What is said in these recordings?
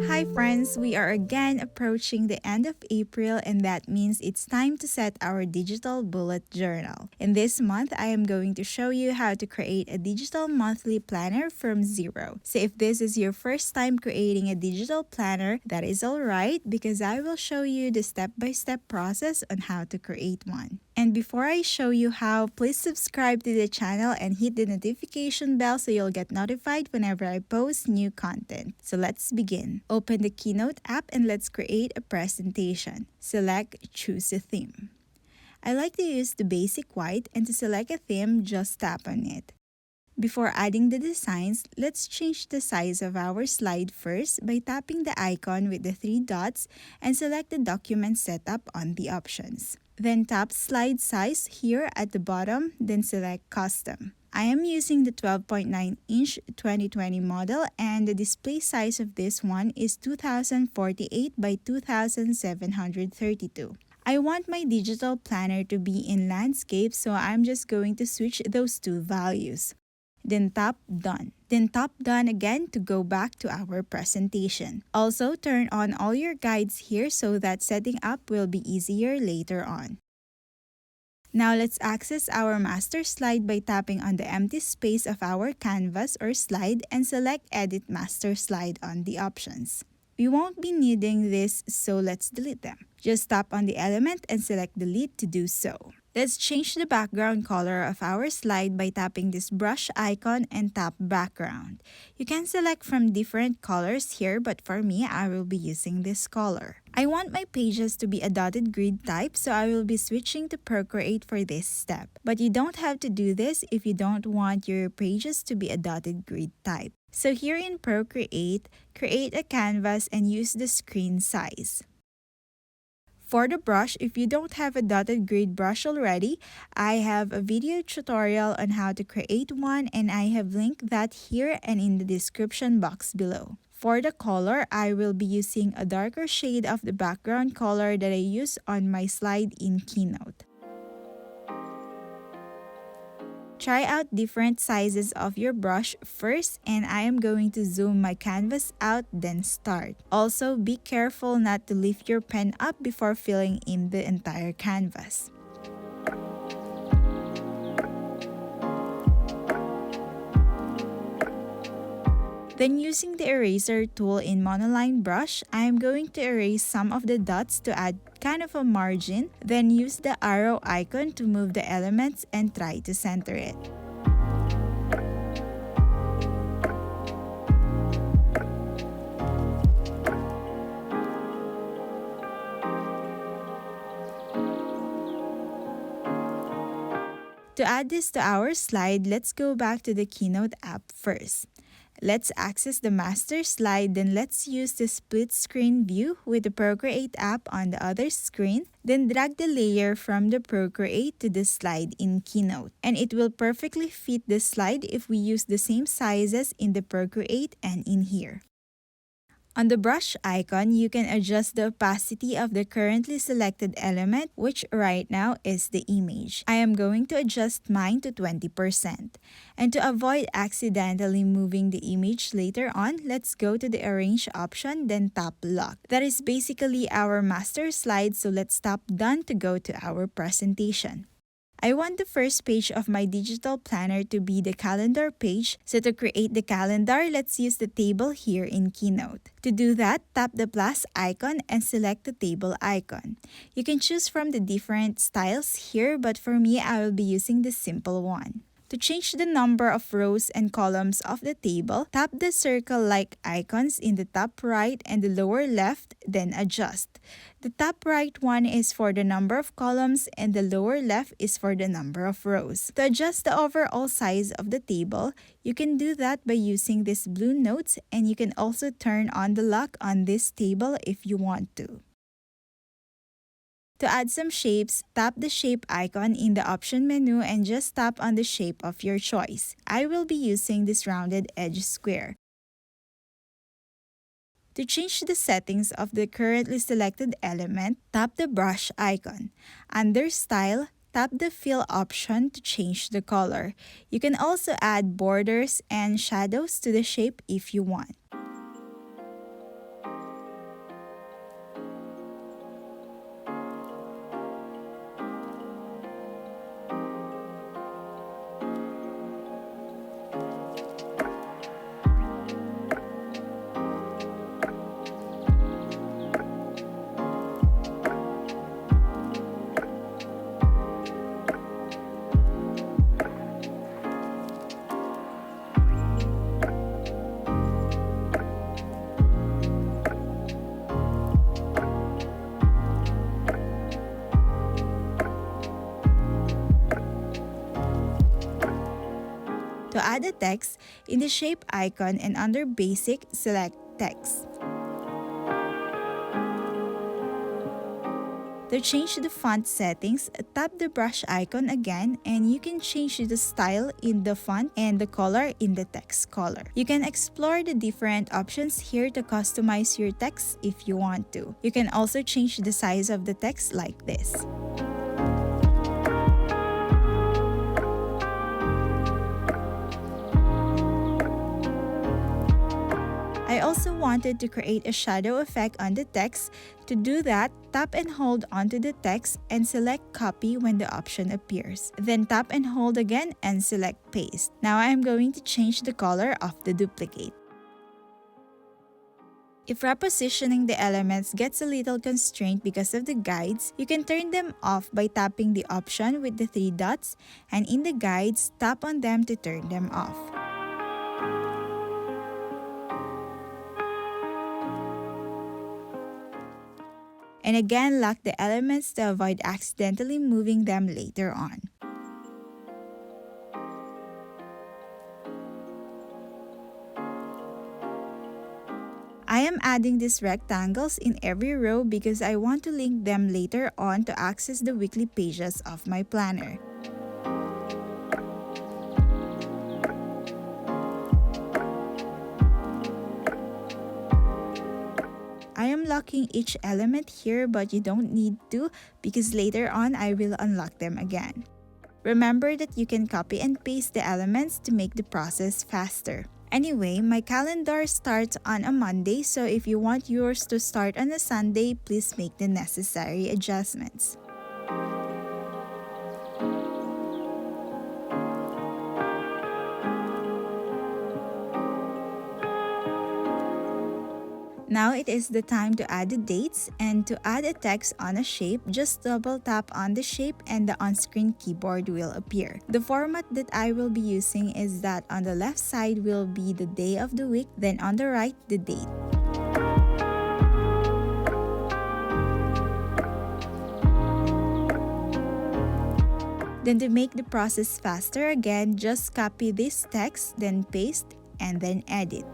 Hi friends, we are again approaching the end of April and that means it's time to set our digital bullet journal. In this month, I am going to show you how to create a digital monthly planner from zero. So if this is your first time creating a digital planner, that is alright because I will show you the step-by-step process on how to create one. And before I show you how, please subscribe to the channel and hit the notification bell so you'll get notified whenever I post new content. So let's begin. Open the Keynote app and let's create a presentation. Select Choose a Theme. I like to use the basic white, and to select a theme, just tap on it. Before adding the designs, let's change the size of our slide first by tapping the icon with the three dots and select the document setup on the options. Then tap slide size here at the bottom, then select custom. I am using the 12.9-inch 2020 model and the display size of this one is 2048 by 2732. I want my digital planner to be in landscape, so I'm just going to switch those two values. Then tap Done. Then tap Done again to go back to our presentation. Also, turn on all your guides here so that setting up will be easier later on. Now let's access our master slide by tapping on the empty space of our canvas or slide and select Edit Master Slide on the options. We won't be needing this, so let's delete them. Just tap on the element and select Delete to do so. Let's change the background color of our slide by tapping this brush icon and tap Background. You can select from different colors here, but for me, I will be using this color. I want my pages to be a dotted grid type, so I will be switching to Procreate for this step. But you don't have to do this if you don't want your pages to be a dotted grid type. So here in Procreate, create a canvas and use the screen size. For the brush, if you don't have a dotted grid brush already, I have a video tutorial on how to create one and I have linked that here and in the description box below. For the color, I will be using a darker shade of the background color that I use on my slide in Keynote. Try out different sizes of your brush first, and I am going to zoom my canvas out, then start. Also, be careful not to lift your pen up before filling in the entire canvas. Then using the eraser tool in monoline brush, I am going to erase some of the dots to add kind of a margin, then use the arrow icon to move the elements and try to center it. To add this to our slide, let's go back to the Keynote app first. Let's access the master slide, then let's use the split screen view with the Procreate app on the other screen, then drag the layer from the Procreate to the slide in Keynote. And it will perfectly fit the slide if we use the same sizes in the Procreate and in here. On the brush icon, you can adjust the opacity of the currently selected element, which right now is the image. I am going to adjust mine to 20%. And to avoid accidentally moving the image later on, let's go to the Arrange option, then tap Lock. That is basically our master slide, so let's tap Done to go to our presentation. I want the first page of my digital planner to be the calendar page, so to create the calendar, let's use the table here in Keynote. To do that, tap the plus icon and select the table icon. You can choose from the different styles here, but for me, I will be using the simple one. To change the number of rows and columns of the table, tap the circle-like icons in the top right and the lower left, then adjust. The top right one is for the number of columns and the lower left is for the number of rows. To adjust the overall size of the table, you can do that by using these blue notes, and you can also turn on the lock on this table if you want to. To add some shapes, tap the shape icon in the option menu and just tap on the shape of your choice. I will be using this rounded edge square. To change the settings of the currently selected element, tap the brush icon. Under Style, tap the Fill option to change the color. You can also add borders and shadows to the shape if you want. To add a text, in the shape icon and under basic, select text. To change the font settings, tap the brush icon again and you can change the style in the font and the color in the text color. You can explore the different options here to customize your text if you want to. You can also change the size of the text like this. I also wanted to create a shadow effect on the text. To do that, tap and hold onto the text and select copy when the option appears. Then tap and hold again and select paste. Now I am going to change the color of the duplicate. If repositioning the elements gets a little constrained because of the guides, you can turn them off by tapping the option with the 3 dots, and in the guides, tap on them to turn them off. And again, lock the elements to avoid accidentally moving them later on. I am adding these rectangles in every row because I want to link them later on to access the weekly pages of my planner. I am locking each element here, but you don't need to because later on I will unlock them again. Remember that you can copy and paste the elements to make the process faster. Anyway, my calendar starts on a Monday, so if you want yours to start on a Sunday, please make the necessary adjustments. Now it is the time to add the dates, and to add a text on a shape, just double tap on the shape and the on-screen keyboard will appear. The format that I will be using is that on the left side will be the day of the week, then on the right, the date. Then to make the process faster again, just copy this text, then paste, and then edit.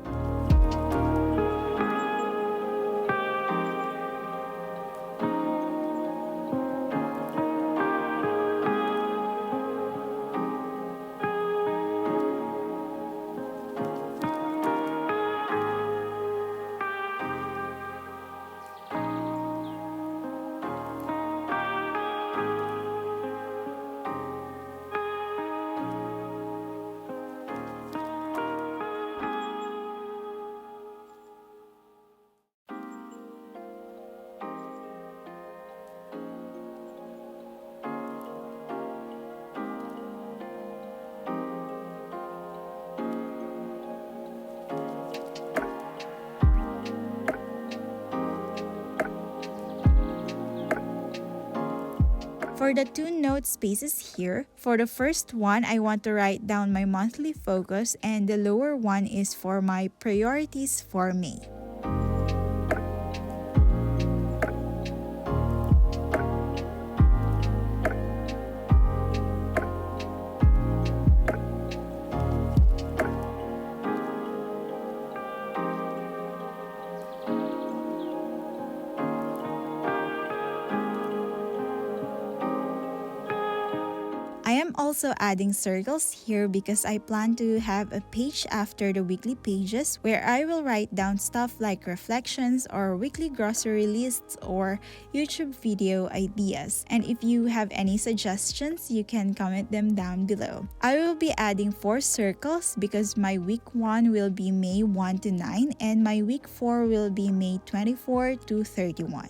For the 2 note spaces here, for the first one, I want to write down my monthly focus, and the lower one is for my priorities for May. I am also adding circles here because I plan to have a page after the weekly pages where I will write down stuff like reflections or weekly grocery lists or YouTube video ideas. And if you have any suggestions, you can comment them down below. I will be adding 4 circles because my week 1 will be May 1 to 9 and my week 4 will be May 24 to 31.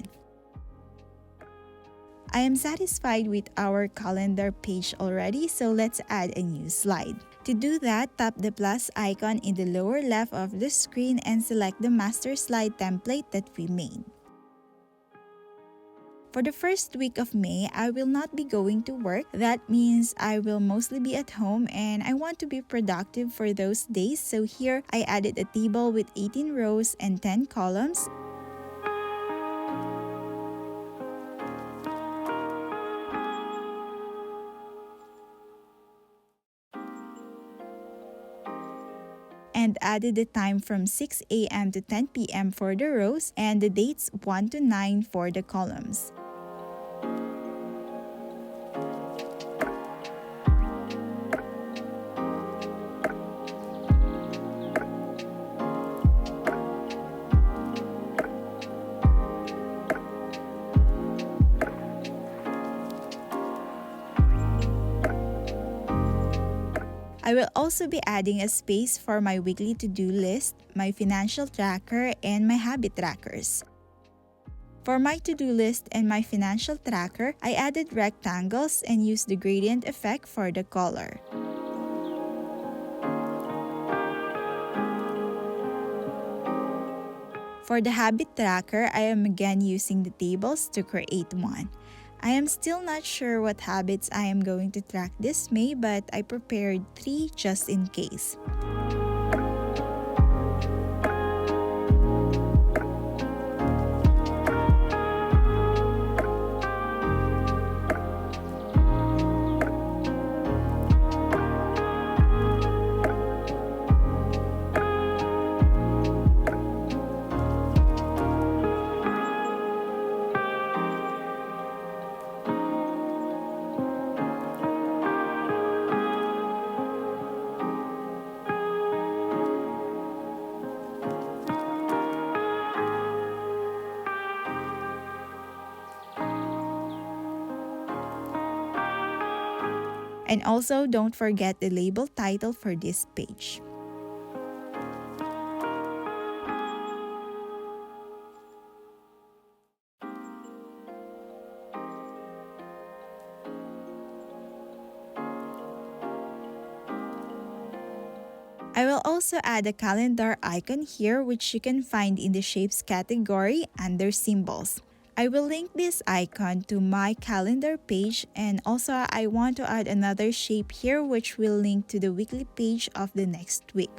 I am satisfied with our calendar page already, so let's add a new slide. To do that, tap the plus icon in the lower left of the screen and select the master slide template that we made. For the first week of May, I will not be going to work. That means I will mostly be at home and I want to be productive for those days. So here, I added a table with 18 rows and 10 columns. and added the time from 6 a.m. to 10 p.m. for the rows and the dates 1 to 9 for the columns. I will also be adding a space for my weekly to-do list, my financial tracker, and my habit trackers. For my to-do list and my financial tracker, I added rectangles and used the gradient effect for the color. For the habit tracker, I am again using the tables to create one. I am still not sure what habits I am going to track this May, but I prepared 3 just in case. And also, don't forget the label title for this page. I will also add a calendar icon here, which you can find in the Shapes category under Symbols. I will link this icon to my calendar page, and also I want to add another shape here which will link to the weekly page of the next week.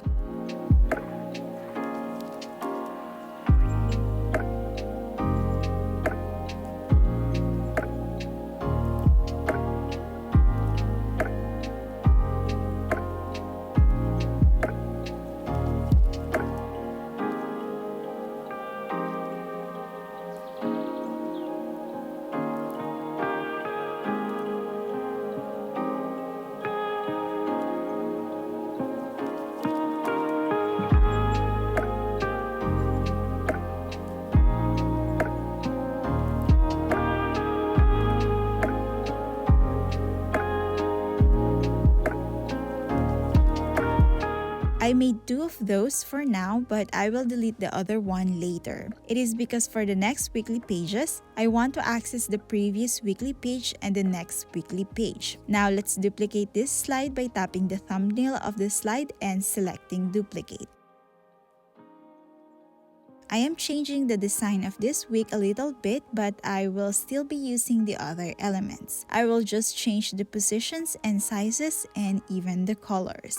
I made 2 of those for now, but I will delete the other one later. It is because for the next weekly pages, I want to access the previous weekly page and the next weekly page. Now let's duplicate this slide by tapping the thumbnail of the slide and selecting duplicate. I am changing the design of this week a little bit, but I will still be using the other elements. I will just change the positions and sizes and even the colors.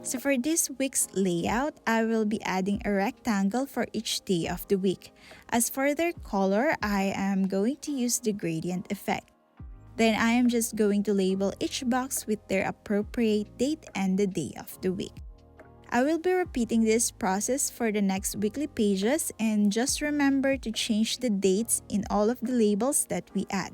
So for this week's layout, I will be adding a rectangle for each day of the week. As for their color, I am going to use the gradient effect. Then I am just going to label each box with their appropriate date and the day of the week. I will be repeating this process for the next weekly pages, and just remember to change the dates in all of the labels that we add.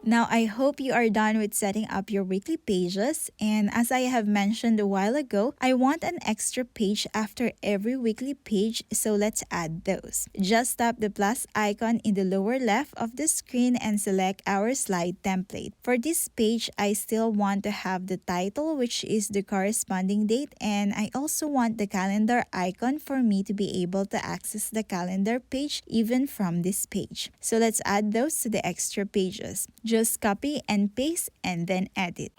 Now, I hope you are done with setting up your weekly pages, and as I have mentioned a while ago, I want an extra page after every weekly page, so let's add those. Just tap the plus icon in the lower left of the screen and select our slide template. For this page, I still want to have the title, which is the corresponding date, and I also want the calendar icon for me to be able to access the calendar page even from this page. So let's add those to the extra pages. Just copy and paste and then edit.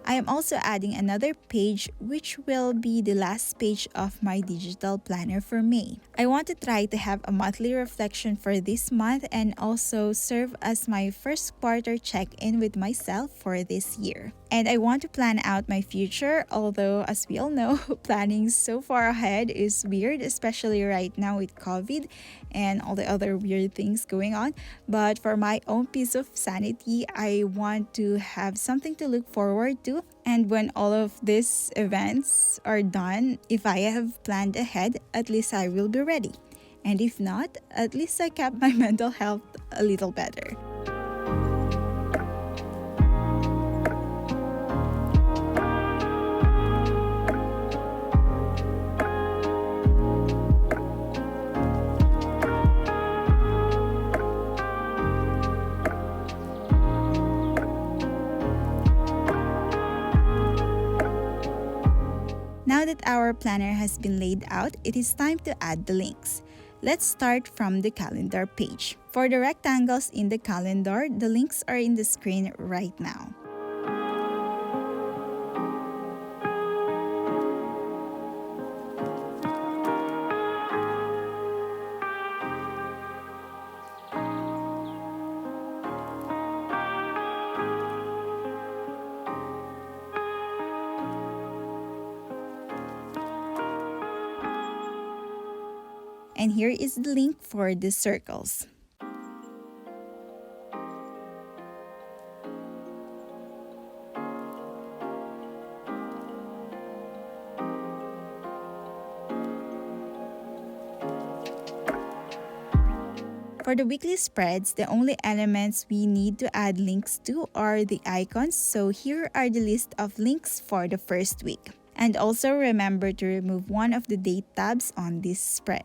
I am also adding another page, which will be the last page of my digital planner for May. I want to try to have a monthly reflection for this month and also serve as my first quarter check-in with myself for this year. And I want to plan out my future, although as we all know, planning so far ahead is weird, especially right now with COVID and all the other weird things going on. But for my own piece of sanity, I want to have something to look forward to. And when all of these events are done, if I have planned ahead, at least I will be ready. And if not, at least I kept my mental health a little better. Now that our planner has been laid out, it is time to add the links. Let's start from the calendar page. For the rectangles in the calendar, the links are in the screen right now. And here is the link for the circles. For the weekly spreads, the only elements we need to add links to are the icons, so here are the list of links for the first week. And also remember to remove one of the date tabs on this spread.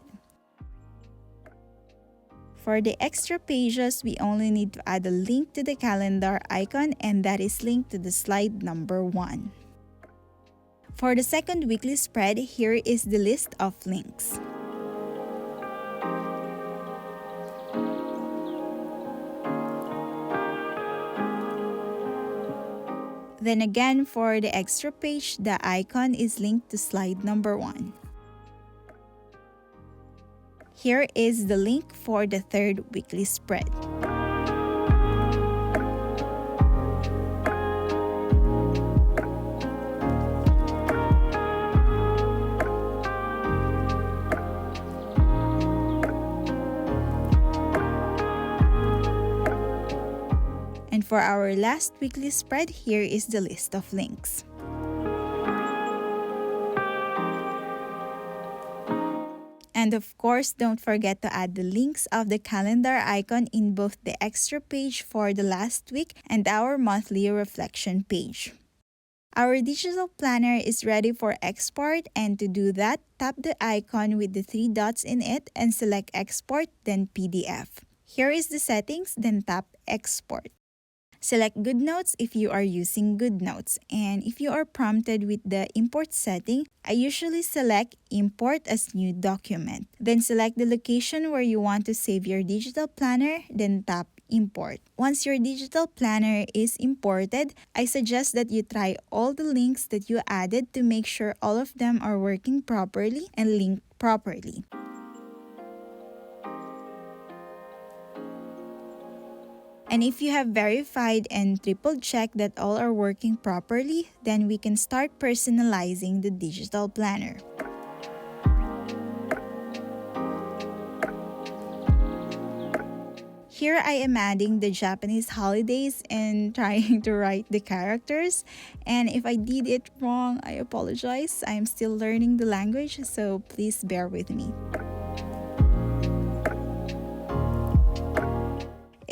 For the extra pages, we only need to add a link to the calendar icon, and that is linked to the slide number 1. For the second weekly spread, here is the list of links. Then again, for the extra page, the icon is linked to slide number 1. Here is the link for the third weekly spread. And for our last weekly spread, here is the list of links. And of course, don't forget to add the links of the calendar icon in both the extra page for the last week and our monthly reflection page. Our digital planner is ready for export, and to do that, tap the icon with the 3 dots in it and select Export, then PDF. Here is the settings, then tap Export. Select GoodNotes if you are using GoodNotes, and if you are prompted with the import setting, I usually select Import as New Document. Then select the location where you want to save your digital planner, then tap Import. Once your digital planner is imported, I suggest that you try all the links that you added to make sure all of them are working properly and linked properly. And if you have verified and triple-checked that all are working properly, then we can start personalizing the digital planner. here I am adding the Japanese holidays and trying to write the characters. And if I did it wrong, I apologize. I am still learning the language, so please bear with me.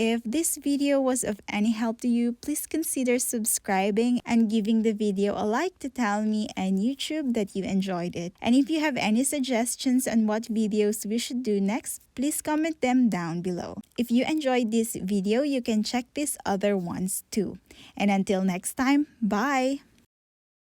If this video was of any help to you, please consider subscribing and giving the video a like to tell me and YouTube that you enjoyed it. And if you have any suggestions on what videos we should do next, please comment them down below. If you enjoyed this video, you can check these other ones too. And until next time, bye!